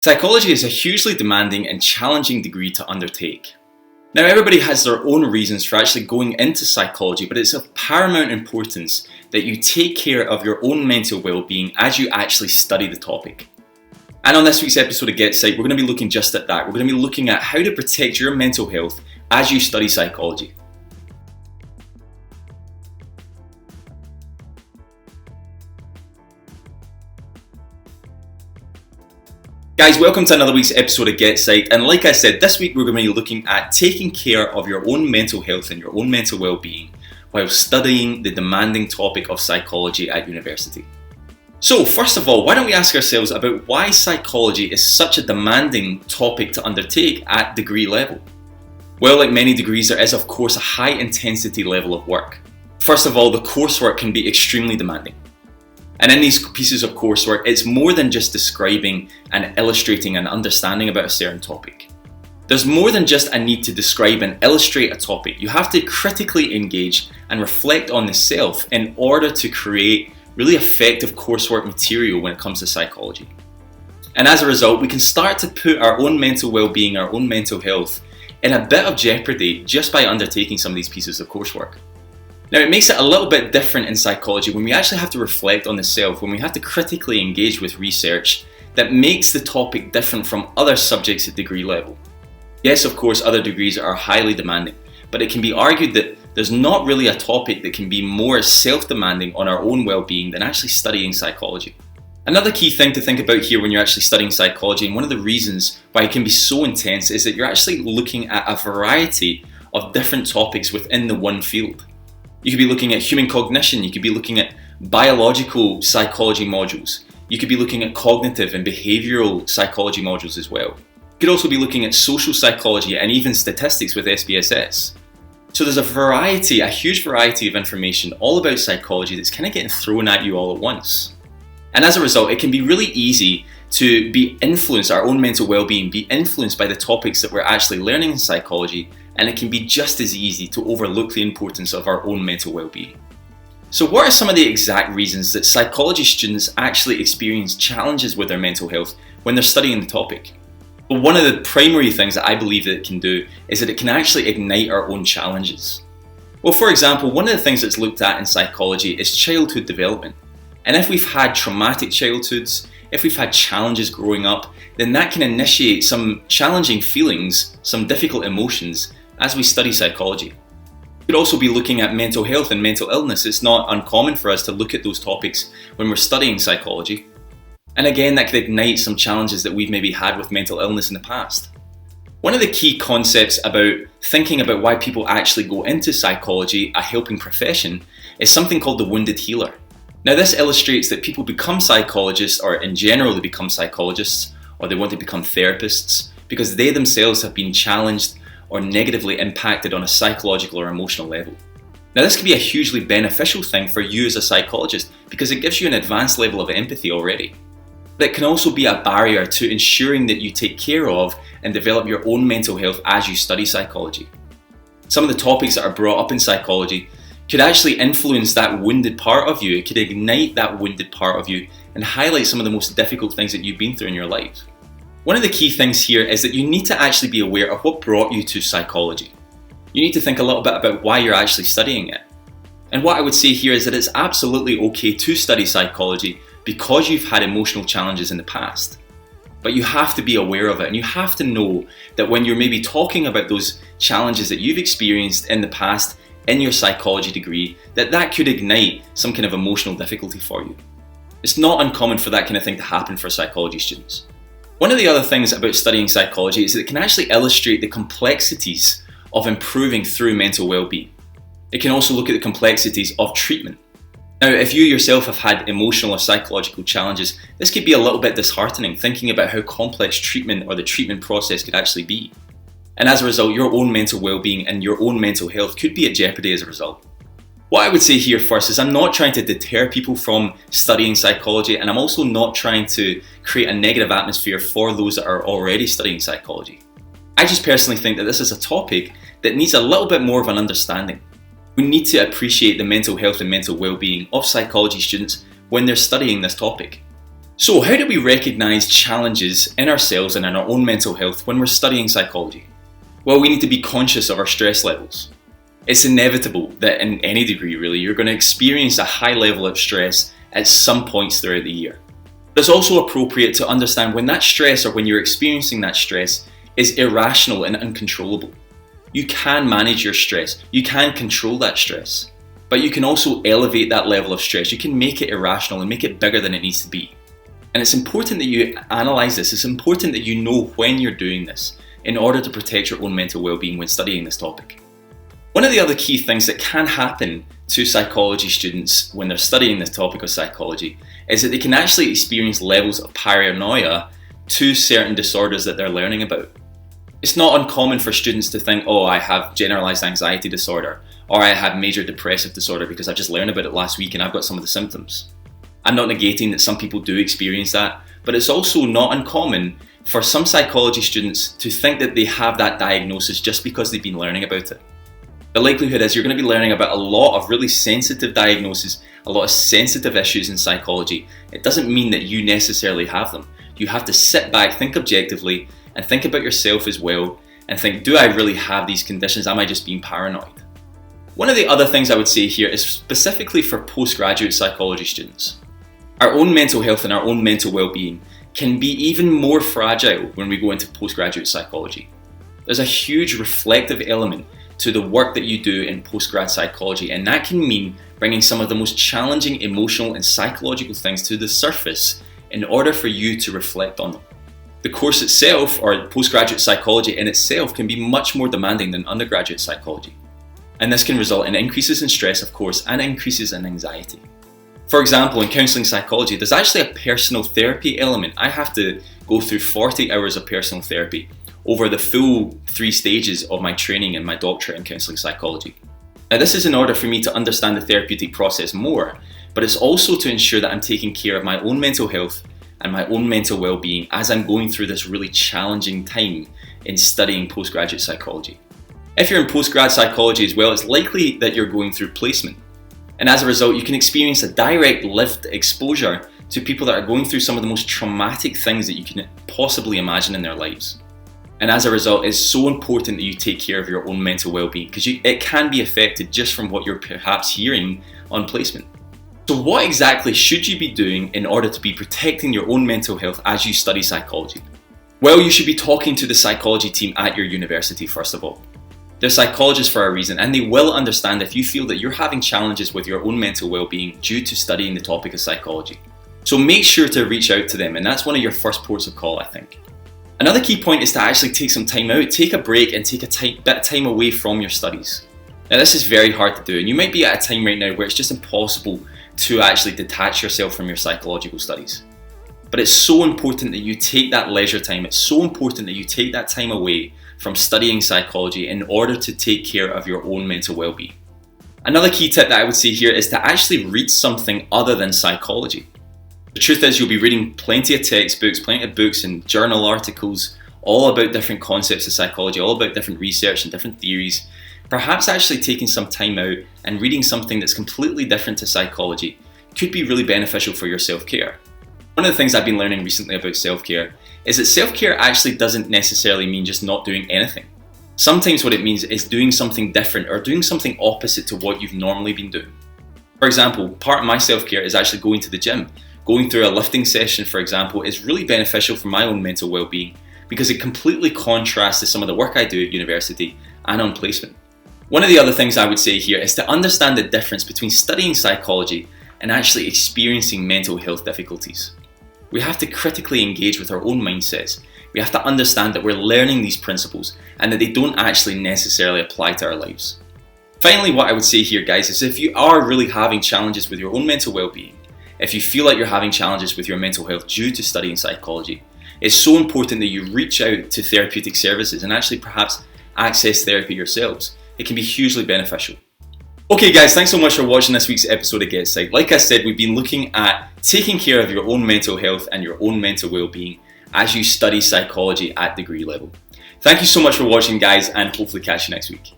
Psychology is a hugely demanding and challenging degree to undertake. Now, everybody has their own reasons for actually going into psychology, but it's of paramount importance that you take care of your own mental well-being as you actually study the topic. And on this week's episode of GetPsyched, we're going to be looking just at that. We're going to be looking at how to protect your mental health as you study psychology. Guys, welcome to another week's episode of GetPsyched, and like I said, this week we're going to be looking at taking care of your own mental health and your own mental well-being while studying the demanding topic of psychology at university. So first of all, why don't we ask ourselves about why psychology is such a demanding topic to undertake at degree level? Well, like many degrees, there is of course a high intensity level of work. First of all, the coursework can be extremely demanding. And in these pieces of coursework, it's more than just describing and illustrating an understanding about a certain topic. There's more than just a need to describe and illustrate a topic. You have to critically engage and reflect on the self in order to create really effective coursework material when it comes to psychology. And as a result, we can start to put our own mental well-being, our own mental health in a bit of jeopardy just by undertaking some of these pieces of coursework. Now, it makes it a little bit different in psychology when we actually have to reflect on the self, when we have to critically engage with research that makes the topic different from other subjects at degree level. Yes, of course, other degrees are highly demanding, but it can be argued that there's not really a topic that can be more self-demanding on our own well-being than actually studying psychology. Another key thing to think about here when you're actually studying psychology, and one of the reasons why it can be so intense, is that you're actually looking at a variety of different topics within the one field. You could be looking at human cognition, you could be looking at biological psychology modules, you could be looking at cognitive and behavioural psychology modules as well. You could also be looking at social psychology and even statistics with SPSS. So there's a huge variety of information all about psychology that's kind of getting thrown at you all at once. And as a result, it can be really easy to be influenced, our own mental well-being, be influenced by the topics that we're actually learning in psychology, and it can be just as easy to overlook the importance of our own mental well-being. So what are some of the exact reasons that psychology students actually experience challenges with their mental health when they're studying the topic? Well, one of the primary things that I believe that it can do is that it can actually ignite our own challenges. Well, for example, one of the things that's looked at in psychology is childhood development. And if we've had traumatic childhoods, if we've had challenges growing up, then that can initiate some challenging feelings, some difficult emotions as we study psychology. We could also be looking at mental health and mental illness. It's not uncommon for us to look at those topics when we're studying psychology. And again, that could ignite some challenges that we've maybe had with mental illness in the past. One of the key concepts about thinking about why people actually go into psychology, a helping profession, is something called the wounded healer. Now, this illustrates that people become psychologists, or in general they become psychologists, or they want to become therapists, because they themselves have been challenged or negatively impacted on a psychological or emotional level. Now, this can be a hugely beneficial thing for you as a psychologist because it gives you an advanced level of empathy already. But it can also be a barrier to ensuring that you take care of and develop your own mental health as you study psychology. Some of the topics that are brought up in psychology could actually influence that wounded part of you. It could ignite that wounded part of you and highlight some of the most difficult things that you've been through in your life. One of the key things here is that you need to actually be aware of what brought you to psychology. You need to think a little bit about why you're actually studying it. And what I would say here is that it's absolutely okay to study psychology because you've had emotional challenges in the past. But you have to be aware of it, and you have to know that when you're maybe talking about those challenges that you've experienced in the past in your psychology degree, that could ignite some kind of emotional difficulty for you. It's not uncommon for that kind of thing to happen for psychology students. One of the other things about studying psychology is that it can actually illustrate the complexities of improving through mental well-being. It can also look at the complexities of treatment. Now, if you yourself have had emotional or psychological challenges, this could be a little bit disheartening, thinking about how complex treatment or the treatment process could actually be. And as a result, your own mental well-being and your own mental health could be at jeopardy as a result. What I would say here first is I'm not trying to deter people from studying psychology, and I'm also not trying to create a negative atmosphere for those that are already studying psychology. I just personally think that this is a topic that needs a little bit more of an understanding. We need to appreciate the mental health and mental well-being of psychology students when they're studying this topic. So how do we recognise challenges in ourselves and in our own mental health when we're studying psychology? Well, we need to be conscious of our stress levels. It's inevitable that in any degree really, you're going to experience a high level of stress at some points throughout the year. But it's also appropriate to understand when that stress or when you're experiencing that stress is irrational and uncontrollable. You can manage your stress, you can control that stress, but you can also elevate that level of stress. You can make it irrational and make it bigger than it needs to be. And it's important that you analyse this. It's important that you know when you're doing this in order to protect your own mental well-being when studying this topic. One of the other key things that can happen to psychology students when they're studying this topic of psychology is that they can actually experience levels of paranoia to certain disorders that they're learning about. It's not uncommon for students to think, oh, I have generalised anxiety disorder, or I have major depressive disorder because I just learned about it last week and I've got some of the symptoms. I'm not negating that some people do experience that, but it's also not uncommon for some psychology students to think that they have that diagnosis just because they've been learning about it. The likelihood is you're going to be learning about a lot of really sensitive diagnoses, a lot of sensitive issues in psychology. It doesn't mean that you necessarily have them. You have to sit back, think objectively, and think about yourself as well, and think, do I really have these conditions? Am I just being paranoid? One of the other things I would say here is specifically for postgraduate psychology students. Our own mental health and our own mental well-being can be even more fragile when we go into postgraduate psychology. There's a huge reflective element to the work that you do in postgrad psychology, and that can mean bringing some of the most challenging emotional and psychological things to the surface in order for you to reflect on them. The course itself, or postgraduate psychology in itself, can be much more demanding than undergraduate psychology. And this can result in increases in stress, of course, and increases in anxiety. For example, in counselling psychology, there's actually a personal therapy element. I have to go through 40 hours of personal therapy over the full 3 stages of my training and my doctorate in counselling psychology. Now, this is in order for me to understand the therapeutic process more, but it's also to ensure that I'm taking care of my own mental health and my own mental well-being as I'm going through this really challenging time in studying postgraduate psychology. If you're in postgrad psychology as well, it's likely that you're going through placement. And as a result, you can experience a direct lived exposure to people that are going through some of the most traumatic things that you can possibly imagine in their lives. And as a result, it's so important that you take care of your own mental well-being because it can be affected just from what you're perhaps hearing on placement. So what exactly should you be doing in order to be protecting your own mental health as you study psychology? Well, you should be talking to the psychology team at your university first of all. They're psychologists for a reason, and they will understand if you feel that you're having challenges with your own mental well-being due to studying the topic of psychology. So make sure to reach out to them, and that's one of your first ports of call, I think. Another key point is to actually take some time out, take a break and take a bit of time away from your studies. Now this is very hard to do, and you might be at a time right now where it's just impossible to actually detach yourself from your psychological studies. But it's so important that you take that leisure time, it's so important that you take that time away from studying psychology in order to take care of your own mental well-being. Another key tip that I would say here is to actually read something other than psychology. The truth is you'll be reading plenty of textbooks, plenty of books and journal articles all about different concepts of psychology, all about different research and different theories. Perhaps actually taking some time out and reading something that's completely different to psychology could be really beneficial for your self-care. One of the things I've been learning recently about self-care is that self-care actually doesn't necessarily mean just not doing anything. Sometimes what it means is doing something different or doing something opposite to what you've normally been doing. For example, part of my self-care is actually going to the gym. Going through a lifting session, for example, is really beneficial for my own mental well-being because it completely contrasts to some of the work I do at university and on placement. One of the other things I would say here is to understand the difference between studying psychology and actually experiencing mental health difficulties. We have to critically engage with our own mindsets. We have to understand that we're learning these principles and that they don't actually necessarily apply to our lives. Finally, what I would say here, guys, is if you are really having challenges with your own mental well-being, if you feel like you're having challenges with your mental health due to studying psychology, it's so important that you reach out to therapeutic services and actually perhaps access therapy yourselves. It can be hugely beneficial. Okay guys, thanks so much for watching this week's episode of GetPsyched. Like I said, we've been looking at taking care of your own mental health and your own mental well-being as you study psychology at degree level. Thank you so much for watching guys, and hopefully catch you next week.